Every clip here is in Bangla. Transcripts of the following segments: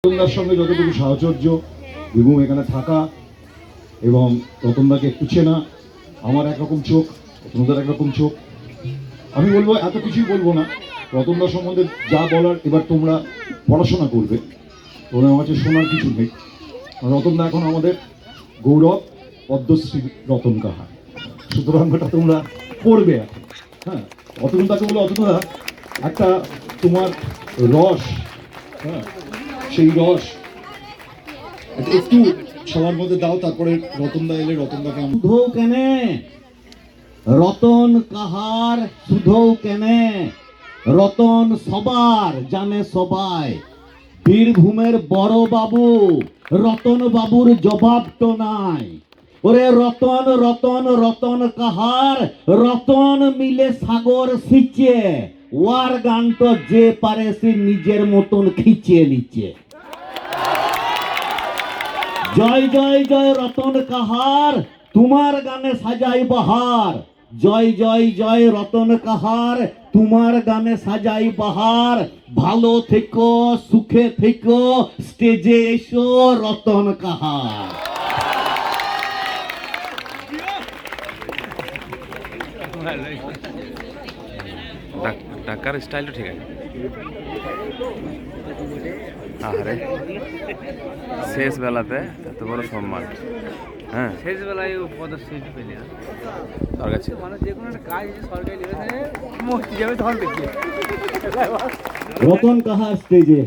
রতনদার সঙ্গে যতটুকু সাহচর্য, বিভূম এখানে থাকা এবং রতনদাকে একটু চেনা, আমার একরকম চোখ, রতনদার একরকম চোখ। আমি বলবো, এত কিছুই বলবো না। রতনদার সম্বন্ধে যা বলার এবার তোমরা পড়াশোনা করবে, তোমরা আমার কাছে শোনার কিছু নেই। রতনদা এখন আমাদের গৌরব, পদ্মশ্রী রতন কাহা, সুতরাং ওটা তোমরা পড়বে এখন। হ্যাঁ, অতনুদাকে বলো, অতনুদা একটা তোমার রস, হ্যাঁ সেই রস একটু সবার মধ্যে দাও, তারপরে রতনদা এলে রতনদাকে শুধু কেনে রতন কাহার, শুধু কেনে রতন সবার জানে সবাই। বীরভূমের বড় বাবু রতন বাবুর জবাব তো নাই। ওরে রতন রতন রতন কাহার, রতন মিলে সাগর সিঁচে, ওয়ার গান তো যে পারে সে নিজের মতন খিচিয়ে নিচ্ছে। জয় জয় জয় রতন কাহার, তোমার গানে সাজাই বাহার। জয় জয় জয় রতন কাহার, তোমার গানে সাজাই বাহার। ভালো থেকো, সুখে থেকো, স্টেজে এসো রতন কাহার। ঢাকার স্টাইলটা ঠিক আছে। আরে শেষ বেলাতে এত বড় সম্মান, হ্যাঁ শেষ বেলায় পদশ্রী পেলে তার কাছে মানে যে কোনো একটা কাজ সরকারি লেভেলে মস্তি যাবে তখন দেখি রতন কাহার স্টেজে।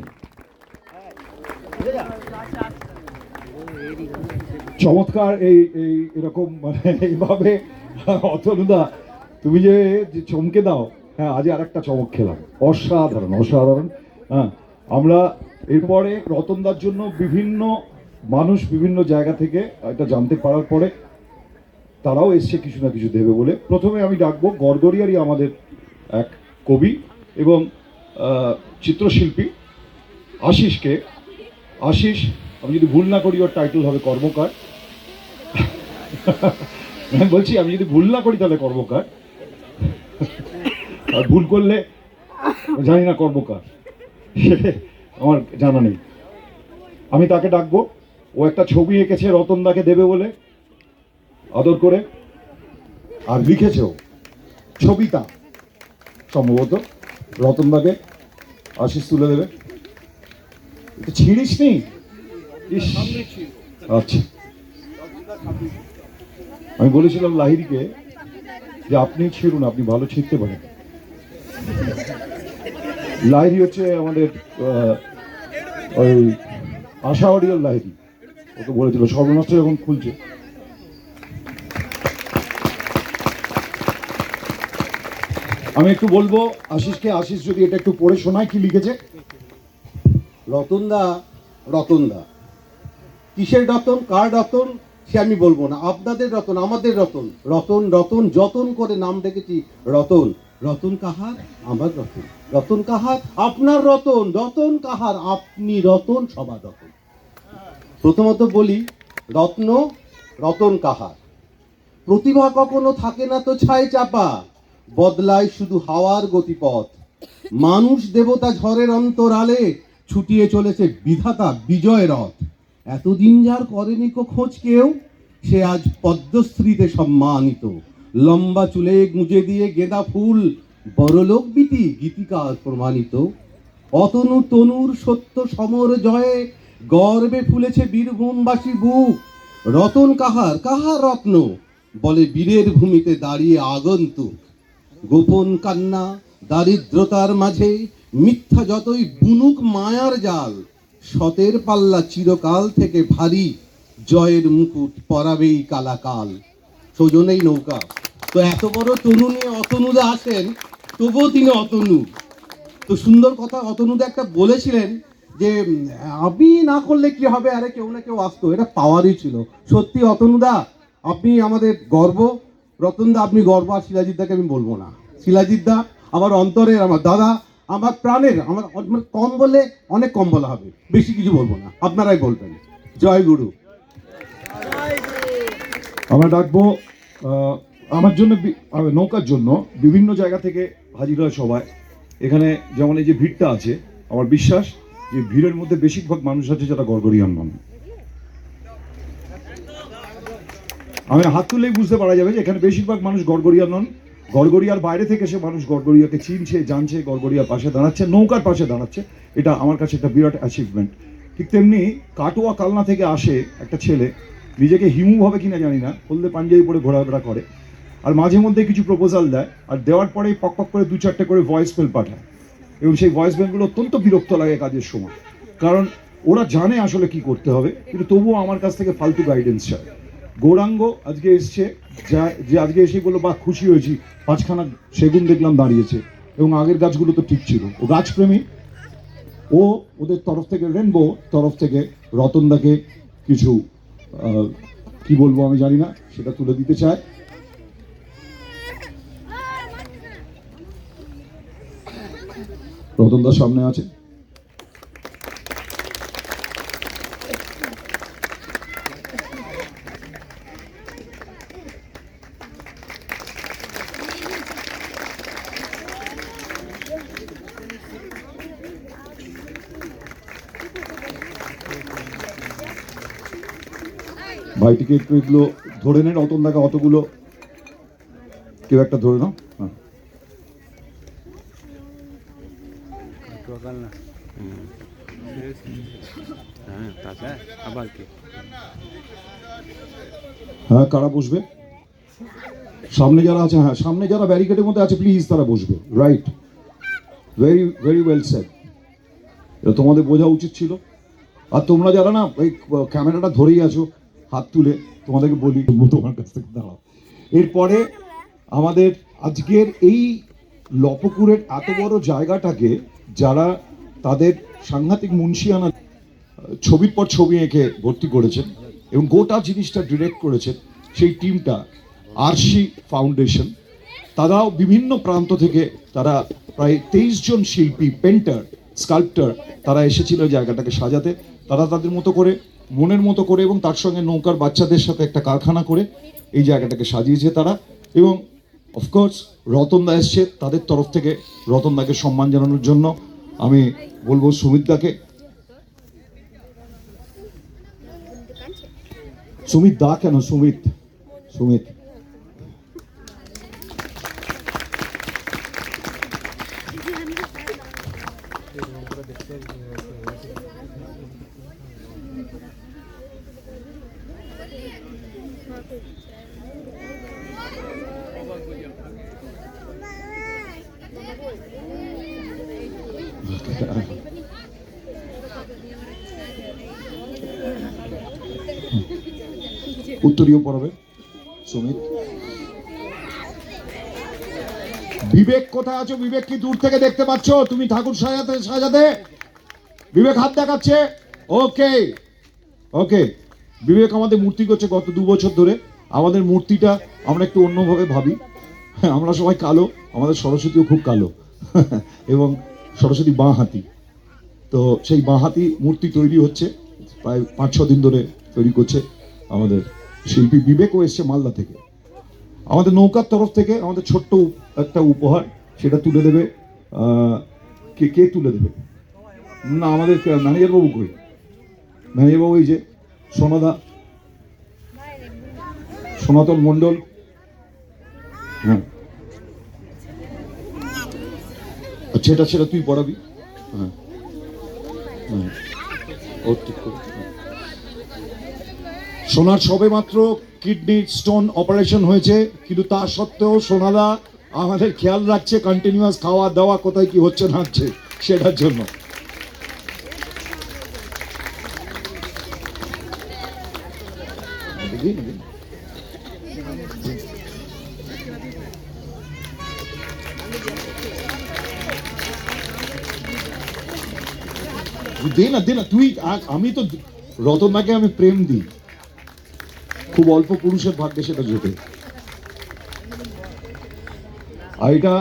চমৎকার। এই এই এরকম মানে এইভাবে অতনুদা তুমি যে চমকে দাও। হ্যাঁ, আজ আর একটা চমক খেলাম, অসাধারণ অসাধারণ। হ্যাঁ, আমরা এরপরে রতনদার জন্য বিভিন্ন মানুষ বিভিন্ন জায়গা থেকে এটা জানতে পারার পরে তারাও এসছে কিছু না কিছু দেবে বলে। প্রথমে আমি ডাকবো গড়গড়িয়ারই আমাদের এক কবি এবং চিত্রশিল্পী আশিসকে। আশিস, আমি যদি ভুল না করি ওর টাইটেল হবে কর্মকার। আমি বলছি, আমি যদি ভুল না করি তাহলে কর্মকার, আর ভুল করলে জানি না কর্মকার, আমার জানা নেই। আমি তাকে ডাকবো। ও একটা ছবি এঁকেছে রতনদাকে দেবে বলে আদর করে, আর লিখেছেও ছবিটা সম্ভবত রতনদাকে আশিস তুলে দেবে। এটা ছিঁড়িস নি? ইস, আচ্ছা। আমি বলেছিলাম লাহিড়িকে যে আপনি ছিঁড়ুন, আপনি ভালো ছিঁড়তে পারেন। লাহিড়ি হচ্ছে আমাদের ওই আশা অডিওর লাহিড়ি, ওকে বলেছিল সর্বনাশ যখন খুলছে। আমি একটু বলবো আশিসকে, আশিস যদি এটা একটু পড়ে শোনায় কি লিখেছে। রতনদা, রতনদা কিসের রতন, কার রতন সে আমি বলবো না। আপনাদের রতন, আমাদের রতন। রতন রতন যতন করে নাম ডেকেছি রতন। রতন কাহার, আমার রতন। রতন কাহার, আপনার রতন। রতন কাহার, আপনি রতন, সবার রতন। প্রথমত বলি, রত্ন রতন কাহার। প্রতিভা কখনো থাকে না তো ছায় চাপা, বদলায় শুধু হাওয়ার গতিপথ। মানুষ দেবতা ঝড়ের অন্তরালে, ছুটিয়ে চলেছে বিধাতা বিজয় রথ। এতদিন যার করেনি কো খোঁজ কেউ, সে আজ পদ্মশ্রীতে সম্মানিত। লম্বা চুলে গুঁজে দিয়ে গেঁদা ফুল, বড়লোক বিটি গীতিকার প্রমাণিত। অতনু তনুর সত্য সমর জয়ে, গর্বে ফুলেছে বীরভূমবাসী বুক। রতন কাহার, কাহার রত্ন, বলে বীরের ভূমিতে দাঁড়িয়ে আগন্তুক। গোপন কান্না দারিদ্রতার মাঝে, মিথ্যা যতই বুনুক মায়ার জাল, সতের পাল্লা চিরকাল থেকে ভারী, জয়ের মুকুট পরাবেই কালাকাল। সজনেই নৌকা। তো এত বড় তনু নিয়ে অতনুদা আসেন, তবুও তিনি অতনু। তো সুন্দর কথা অতনুদা একটা বলেছিলেন যে আমি না করলে কি হবে, আরে কেউ না কেউ আসতো, এটা পাওয়ারই ছিল। সত্যি অতনুদা আপনি আমাদের গর্ব। রতনদা আপনি গর্ব, আর শিলাজিৎদাকে আমি বলবো না। শিলাজিৎদা আমার অন্তরের, আমার দাদা, আমার প্রাণের, আমার কম বলে অনেক কম বলা হবে, বেশি কিছু বলবো না, আপনারাই বলবেন। জয় গুরু। আমরা ডাকবো আমার জন্য, নৌকার জন্য বিভিন্ন জায়গা থেকে হাজির হয় সবাই এখানে। যেমন এই যে ভিড়টা আছে, আমার বিশ্বাস যে ভিড়ের মধ্যে বেশিরভাগ মানুষ আছে যারা গড়গড়িয়ান নন। আমি হাত তুললেই বুঝতে পারা যাবে যে এখানে বেশিরভাগ মানুষ গড়গড়িয়ান নন। গড়গড়িয়ার বাইরে থেকে সে মানুষ গড়গড়িয়াকে চিনছে, জানছে, গড়গড়িয়ার পাশে দাঁড়াচ্ছে, নৌকার পাশে দাঁড়াচ্ছে। এটা আমার কাছে একটা বিরাট অ্যাচিভমেন্ট। ঠিক তেমনি কাটোয়া কালনা থেকে আসে একটা ছেলে, নিজেকে হিমু ভাবে কিনা জানি না, হলদে পাঞ্জাবি পরে ঘোরাফেরা করে, আর মাঝে মধ্যে কিছু প্রপোজাল দেয়, আর দেওয়ার পরেই পক পক করে 2-4টে করে ভয়েস মেল পাঠায়। এবং সেই ভয়েস মেলগুলো অত্যন্ত বিরক্ত লাগে কাজের সময়, কারণ ওরা জানে আসলে কি করতে হবে, কিন্তু তবুও আমার কাছ থেকে ফালতু গাইডেন্স চায়। গৌরাঙ্গ আজকে এসছে, যে আজকে এসে বললো বা খুশি হয়েছি, 5খানা সেগুন দেখলাম দাঁড়িয়েছে, এবং আগের গাছগুলো তো ঠিক ছিল। ও গাছপ্রেমী, ও ওদের তরফ থেকে, রেনবো তরফ থেকে রতনদাকে কিছু কি বলবো আমি জানি না, সেটা তুলে দিতে চায়। রতনদার সামনে আছে। ভাইটিকে একটু এগুলো ধরে নেন, রতনদাকে অতগুলো কেউ একটা ধরে নাও। হ্যাঁ, হ্যাঁ তাছাড়া আবার কি হ্যাঁ, কারা বসবে? সামনে যারা আছে, হ্যাঁ সামনে যারা ব্যারিকেডের মধ্যে আছে প্লিজ তারা বসবে। Right, very very well said. এটা তোমাদের বোঝা উচিত ছিল। আর তোমরা যারা না ওই ক্যামেরাটা ধরেই আছো হাত তুলে, তোমাদেরকে বলি তোমার কাছ থেকে দাঁড়াও। এরপরে আমাদের আজকের এই লপকুরের এত বড় জায়গাটাকে যারা তাদের সাংঘাতিক মুন্সিয়ানা ছবির পর ছবি এঁকে ভর্তি করেছেন এবং গোটা জিনিসটা ডিরেক্ট করেছেন, সেই টিমটা আরশি ফাউন্ডেশন। তারাও বিভিন্ন প্রান্ত থেকে, তারা প্রায় 23 জন শিল্পী, পেন্টার, স্কাল্পটার, তারা এসেছিল জায়গাটাকে সাজাতে। তারা তাদের মতো করে, মনের মতো করে, এবং তার সঙ্গে নৌকার বাচ্চাদের সাথে একটা কারখানা করে এই জায়গাটাকে সাজিয়েছে তারা। এবং অফকোর্স রতনদা এসছে, তাদের তরফ থেকে রতনদাকে সম্মান জানানোর জন্য আমি বলবো সুমিতদাকে, সুমিত দা কেন, সুমিত, সুমিত। উত্তরীয় পড়াবে সুমিত। বিবেক কোথায় আছো? বিবেক কি দূর থেকে দেখতে পাচ্ছ? তুমি ঠাকুর সাজাতে সাজাতে বিবেক হাত দেখাচ্ছে। ওকে ওকে, বিবেক আমাদের মূর্তি করছে গত 2 বছর ধরে। আমাদের মূর্তিটা আমরা একটু অন্যভাবে ভাবি। আমরা সবাই কালো, আমাদের সরস্বতীও খুব কালো এবং সরস্বতী বাঁ হাতি। তো সেই বাঁ হাতি মূর্তি তৈরি হচ্ছে, প্রায় 5-6 দিন ধরে তৈরি করছে আমাদের শিল্পী। বিবেকও এসছে মালদা থেকে। আমাদের নৌকার তরফ থেকে আমাদের ছোট্ট একটা উপহার, সেটা তুলে দেবে কে কে তুলে দেবে? না, আমাদের ম্যানেজার বাবু কই? ম্যানেজার বাবু এই যে সোনাদা, সনাতন মণ্ডল। হ্যাঁ আচ্ছা, সেটা তুই পড়াবি। হ্যাঁ হ্যাঁ, ও ঠিক করে। সোনার সবে মাত্র কিডনি স্টোন অপারেশন হয়েছে, কিন্তু তা সত্ত্বেও সোনাদা আমাদের খেয়াল রাখছে, কন্টিনিউয়াস খাওয়া দাওয়া কোথায় কি হচ্ছে না হচ্ছে সেটার জন্য। দে না, দে না তুই। আমি তো রতনদাকে আমি প্রেম দিই, খুব অল্প পুরুষের ভাগ্যে সেটা জোটে। আর এটা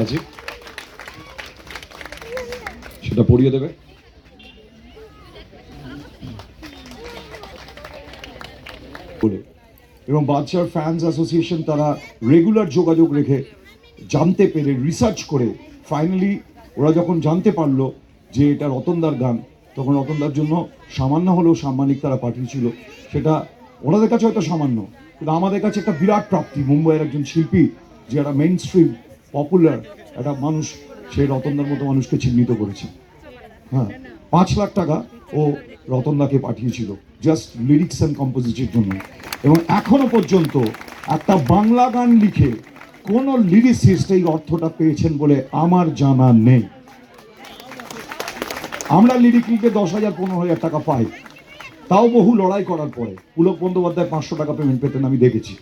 আছে, সেটা পড়িয়ে দেবে। এবং বাদশার ফ্যান্স অ্যাসোসিয়েশন তারা রেগুলার যোগাযোগ রেখে, জানতে পেরে, রিসার্চ করে, ফাইনালি ওরা যখন জানতে পারলো যে এটা রতনদার গান, তখন রতনদার জন্য সামান্য হলেও সাম্মানিক তারা পাঠিয়েছিল। সেটা ওনাদের কাছে হয়তো সামান্য, কিন্তু আমাদের কাছে একটা বিরাট প্রাপ্তি। মুম্বাইয়ের একজন শিল্পী, যে একটা মেইন স্ট্রিম পপুলার একটা মানুষ, সেই রতনদার মতো মানুষকে চিহ্নিত করেছে। হ্যাঁ, 5 লাখ টাকা ও রতনদাকে পাঠিয়েছিল জাস্ট লিরিক্স অ্যান্ড কম্পোজিটের জন্য। এবং এখনো পর্যন্ত একটা বাংলা গান লিখে কোন লিরিসিস্ট এই অর্থটা পেয়েছেন বলে আমার জানা নেই। আমরা লিরিক লিখে 10,000 15,000 টাকা পাই, তাও বহু লড়াই করার পরে। পুলক বন্দ্যোপাধ্যায় 500 টাকা পেমেন্ট পেতেন, আমি দেখেছি।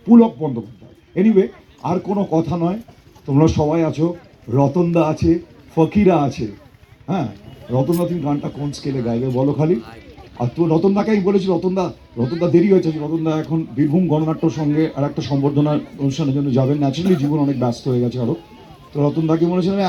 পুলক বন্দ্যোপাধ্যায়। এনিওয়ে, আর কোনো কথা নয়, তোমরা সবাই আছো, রতনদা আছে, ফকিরা আছে। হ্যাঁ, রতনদা তুমি গানটা কোন স্কেলে গাইবে বলো খালি। আর তো রতনদাকে আমি বলেছি, রতনদা দেরি হয়েছে, রতনদা এখন বীরভূম গণনাট্যর সঙ্গে আর একটা সম্বর্ধনা অনুষ্ঠানের জন্য যাবেন। ন্যাচারালি জীবন অনেক ব্যস্ত হয়ে গেছে আরো। তো রতনদাকে বলেছিলাম